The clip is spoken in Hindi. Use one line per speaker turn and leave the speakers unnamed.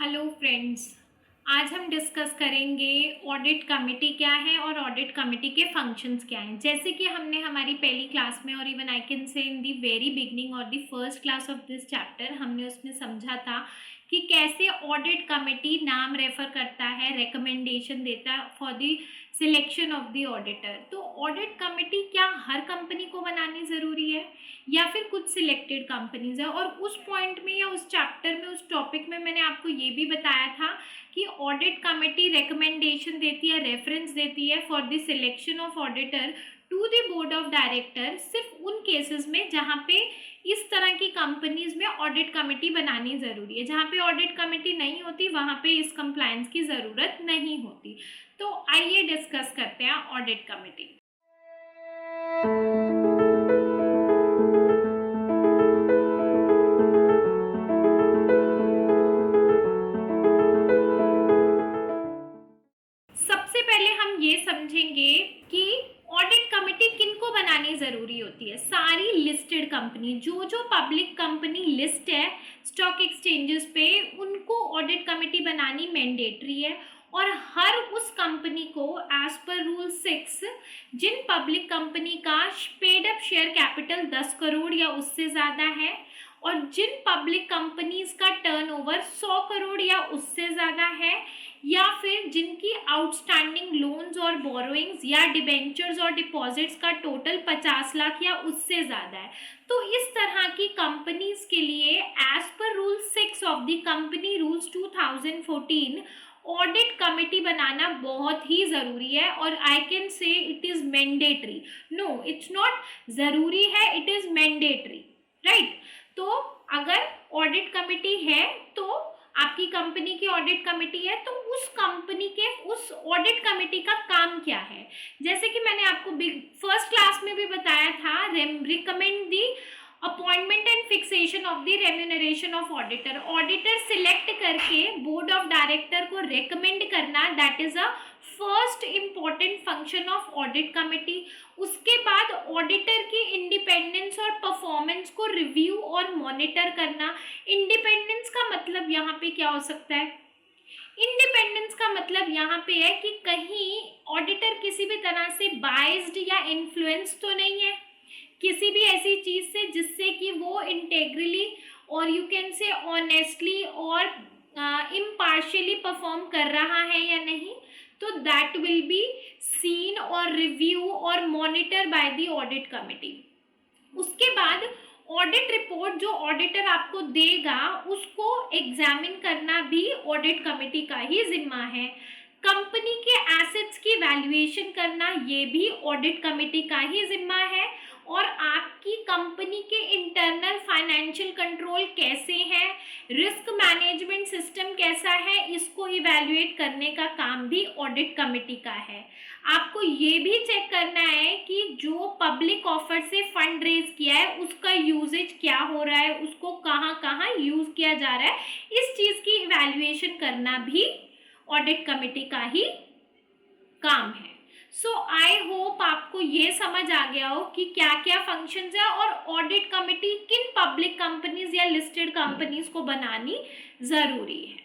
Hello friends. आज हम डिस्कस करेंगे ऑडिट कमिटी क्या है और ऑडिट कमिटी के फंक्शंस क्या हैं। जैसे कि हमने हमारी पहली क्लास में और even I can say in the very beginning और the first class of this chapter हमने उसमें समझा था कि कैसे ऑडिट कमिटी नाम रेफर करता है, रिकमेंडेशन देता है for the selection of the auditor. तो ऑडिट कमिटी क्या हर कंपनी को बनानी ज़रूरी है या फिर कुछ सिलेक्टेड कंपनीज है? और उस पॉइंट में या उस चैप्टर में, उस टॉपिक में मैंने आपको ये भी बताया था कि ऑडिट कमेटी रिकमेंडेशन देती है, रेफरेंस देती है for the selection of auditor to the board of director सिर्फ उन केसेस में जहाँ पे इस तरह की कंपनीज में ऑडिट कमेटी बनानी ज़रूरी है। जहाँ पे ऑडिट कमेटी नहीं होती वहाँ पे इस कंप्लायंस की ज़रूरत नहीं होती। तो आइए डिस्कस करते हैं ऑडिट कमेटी। सबसे पहले हम ये समझेंगे कि ऑडिट कमेटी किनको बनानी ज़रूरी होती है। सारी लिस्टेड कंपनी, जो जो पब्लिक कंपनी लिस्ट है स्टॉक एक्सचेंजेस पे, उनको ऑडिट कमेटी बनानी मैंडेटरी है। और हर उस कंपनी को एज पर रूल 6, जिन पब्लिक कंपनी का paid up share capital 10 crore या उससे ज़्यादा है और जिन पब्लिक कंपनीज का टर्नओवर 100 करोड़ या उससे ज़्यादा है, या फिर जिनकी आउटस्टैंडिंग लोन्स और बोरोइंग्स या डिबेंचर्स और डिपॉजिट्स का टोटल 50 लाख या उससे ज़्यादा है। तो इस तरह की कंपनीज के लिए एज पर rule 6 of the company rules 2014 audit committee बनाना बहुत ही ज़रूरी है। और I can say it is mandatory. No, it's not ज़रूरी है, इट इज़ मैंडेटरी, राइट। तो अगर ऑडिट कमेटी है, तो आपकी कंपनी की ऑडिट कमेटी है, तो उस कंपनी के उस ऑडिट कमेटी का काम क्या है? जैसे कि मैंने आपको फर्स्ट क्लास में भी बताया था, recommend the appointment and fixation of the remuneration of auditor. Auditor select करके बोर्ड ऑफ डायरेक्टर को रेकमेंड करना, that is a first important function of audit committee. उसके बाद ऑडिटर की इंडिपेंडेंस और परफॉर्मेंस को रिव्यू और मॉनिटर करना। इंडिपेंडेंस का मतलब यहाँ पे क्या हो सकता है? इंडिपेंडेंस का मतलब यहाँ पे है कि कहीं ऑडिटर किसी भी तरह से बाइज्ड या इन्फ्लुएंस तो नहीं है किसी भी ऐसी चीज़ से जिससे कि वो इंटेग्रली और यू कैन से ऑनेस्टली और इम्पार्शियली परफॉर्म कर रहा है या नहीं। तो दैट विल बी सीन और रिव्यू और monitor by the audit committee. उसके बाद ऑडिट रिपोर्ट जो ऑडिटर आपको देगा उसको एग्जामिन करना भी ऑडिट कमेटी का ही जिम्मा है। कंपनी के एसेट्स की वैल्यूएशन करना ये भी ऑडिट कमेटी का ही जिम्मा है। और आपकी कंपनी के इंटरनल फाइनेंशियल कंट्रोल कैसे हैं, रिस्क मैनेजमेंट सिस्टम कैसा है, इसको इवैल्यूएट करने का काम भी ऑडिट कमेटी का है। आपको ये भी चेक करना है कि जो पब्लिक ऑफर से फंड रेज किया है उसका यूजेज क्या हो रहा है, उसको कहाँ कहाँ यूज किया जा रहा है, इस चीज़ की इवैल्यूएशन करना भी ऑडिट कमेटी का ही काम है। सो आई होप आपको ये समझ आ गया हो कि क्या क्या फंक्शंस है और ऑडिट कमेटी किन पब्लिक कंपनीज या लिस्टेड कंपनीज को बनानी ज़रूरी है।